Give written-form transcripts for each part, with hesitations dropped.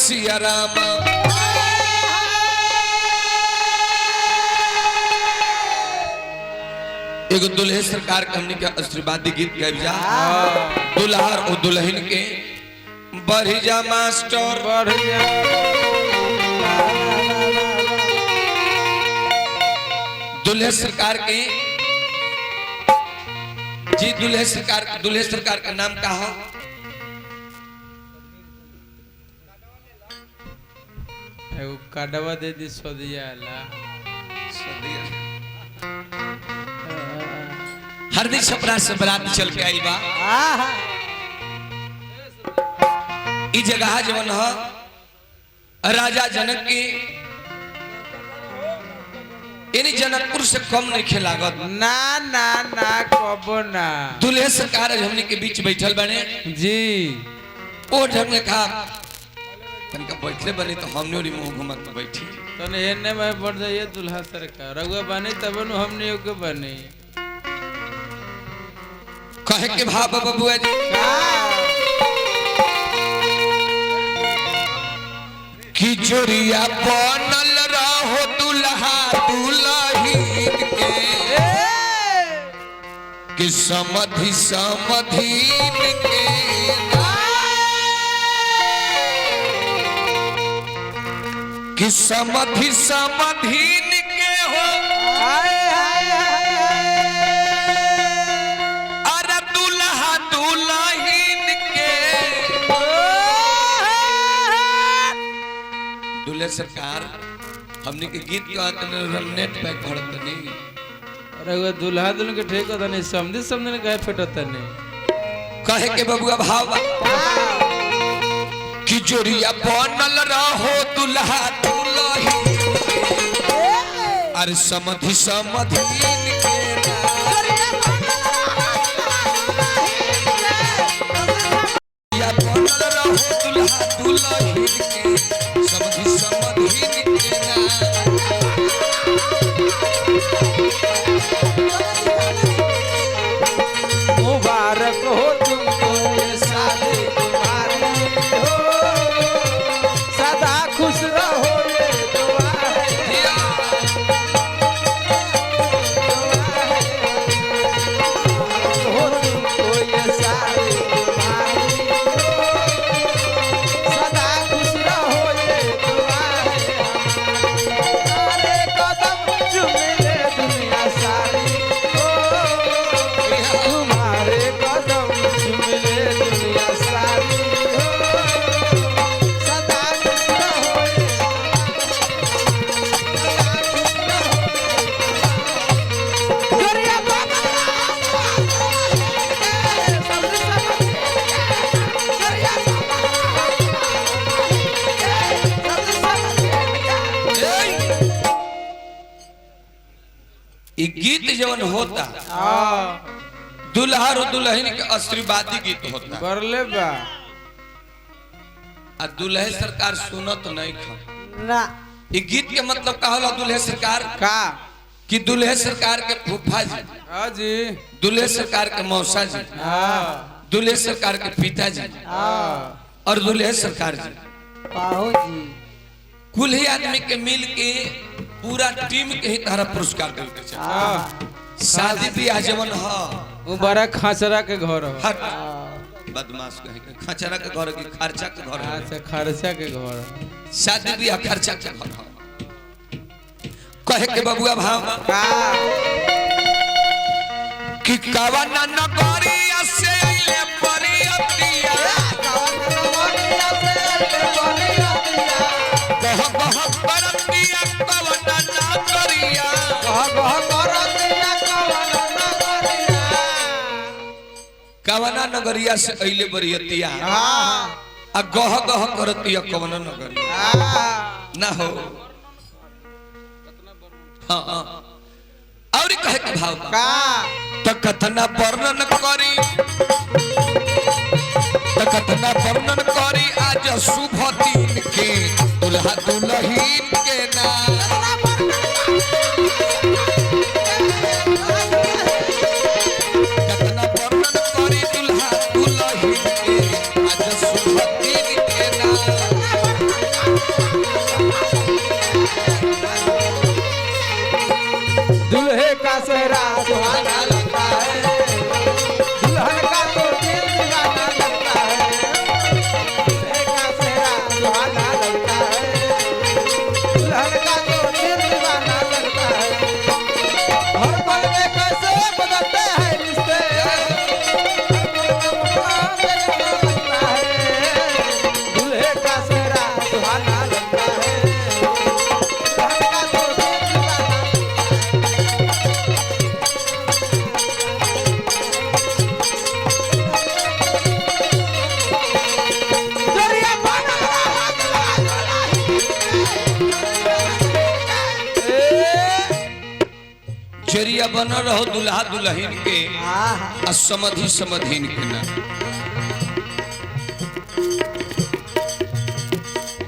सिया राम। एगो दुल्हे सरकार के हमने के आशीर्वादी गीत गाइब जा। दुल्हार और दुल्हन के बढ़ी जा मास्टर बढ़ी जा। दुल्हे सरकार के जी दुल्हे सरकार का नाम का है? काडवा दे दी सदिया ला हरदी छपरा से बारात चल के आई बा। ई जगह जवन है राजा जनक की इन्हीं जनकपुर से कम नहीं खेलागत ना ना ना कबो ना। दुल्हे सरकार हमने के बीच बैठल बने जी ओ ढंग में कहा तनका बैठले बने तो हमने और मुंह घुमत बैठी तो ने एने में बढ़ जाइए दुल्हा सरकार रघुआ बने तब नु हमने ओके बने कहे के भाव बबुआ जी कि जोरिया बनल रहो दुल्हा दुल्हीन के समधि समधीन के कि समधि समधीन के हो अरे दुल्हा दुल्हीन के। दुल्हे सरकार हमने के गीत के नेट पे भरत नहीं अरे दुल्हा दुल्हन के ठीक होता नहीं समझी समझने कहे फेटता नहीं कहे के बबुआ भाव कि जोरिया बनल रहो दुल्हा दुल्हीन अरे समधि समधीन के या बनल रहो दुल्हा दुल्हीन के समधि समधीन के मुबारक हो तुमको ये शादी तुम्हारी हो सदा खुश रहो ये दुआ है हो तुमको ये शादी तुम्हारी हो सदा खुश रहो ये दुआ है सारे कदम चुमे दुनिया सारी हो तुम्हारे कदम चुमे दुनिया सारी हो सदा खुश रहो गोरिया बाबा ये गीत जवन होता दुल्हा और दुल्हन के आशीर्वादी गीत होता बरले बा आ दुल्हे सरकार सुनत नहीं खा ना ये गीत के मतलब का होला दुल्हे सरकार का कि दुल्हे सरकार के फूफा जी हां जी दुल्हे सरकार के मौसा जी हां दुल्हे सरकार के पिताजी हां और दुल्हे सरकार जी पाहो जी कुल ही आदमी के मिल के पूरा टीम के ही तारा पुरस्कार देते छ हां शादी ब्याह जवन ह वो बड़ा खाचरा के घर हो हट बदमाश कहे के खचरा के घर की खर्चा के घर है अच्छा खर्चा के घर शादी ब्याह खर्चा के घर ह कहे के बबुआ भाव का कि कवना नगरिया से आइले परियतिया कह कह परतिया कवना नगरिया कवना नगरिया से आइले परियतिया आ गह गह करतिया कवना नगरिया ना हो हाँ और कहे के भाव तो कथना वर्णन करी तो कथना वर्णन करी आज शुभ दिन के दुल्हा दुल्हीन के नाम कथना वर्णन करी दुल्हा दुल्हीन के आज शुभ दिन के नाम चेरिया बन रहो दुल्हा दुल्हन के आहा आ समधि समधिन के ना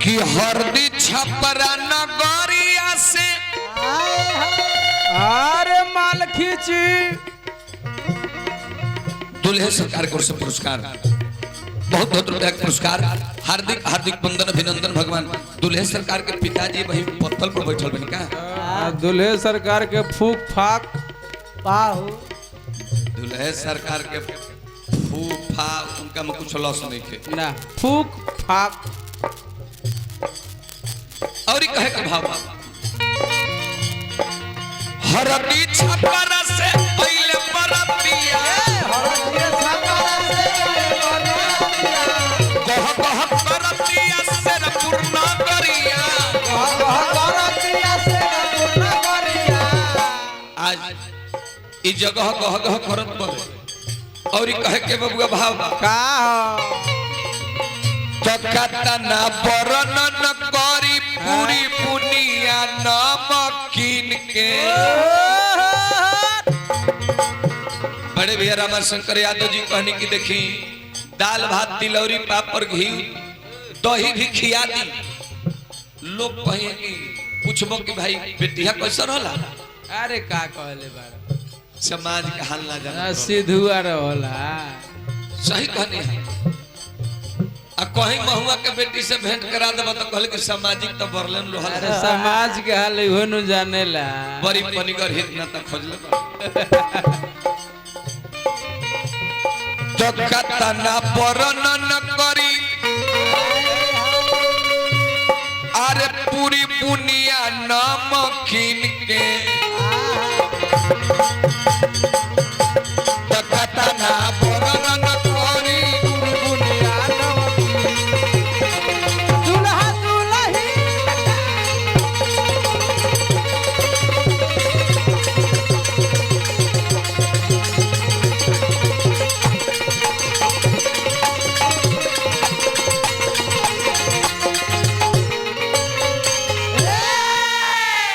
कि हरदी छपरा नगरिया से अरे माल खींची दुल्हे सरकार को से पुरस्कार बहुत बहुत रुपया का पुरस्कार हार्दिक हार्दिक वंदन अभिनंदन भगवान दुल्हे सरकार के पिताजी वही पत्थर पर बैठल बन का दुल्हे सरकार के फूक फाक पाहु दुल्हे सरकार के फूफा उनका में कुछ लॉस नहीं थे ना फूक फाक और ही कहे के भाव हरदी छपरा से पहले बरतिया कह कह करतिया से न पूर्ण करिया आज ई जगह गह गह करत पड़े और ही कहे के बबुआ भाव का तकता ना बरन करी पूरी पुनिया नमकीन के बड़े भैया रामाशंकर यादव जी कहने की देखी दाल भात तिलौरी पापड़ घी दही भी खिया दी लोग कहे कि पूछबो कि भाई बेटिया कैसा रहला अरे का कहले बाड़ा समाज के हाल ना जाना सिधुआ रहला सही कहनी है आ कहीं महुआ के बेटी से भेंट करा देबा तो कहले कि सामाजिक तो बरलन लोहल अरे समाज के हाल इहो न जानेला बड़ी पनिगर हित ना तक खोजले तो कता ना बरन करी अरे पूरी बुनिया नमकीन के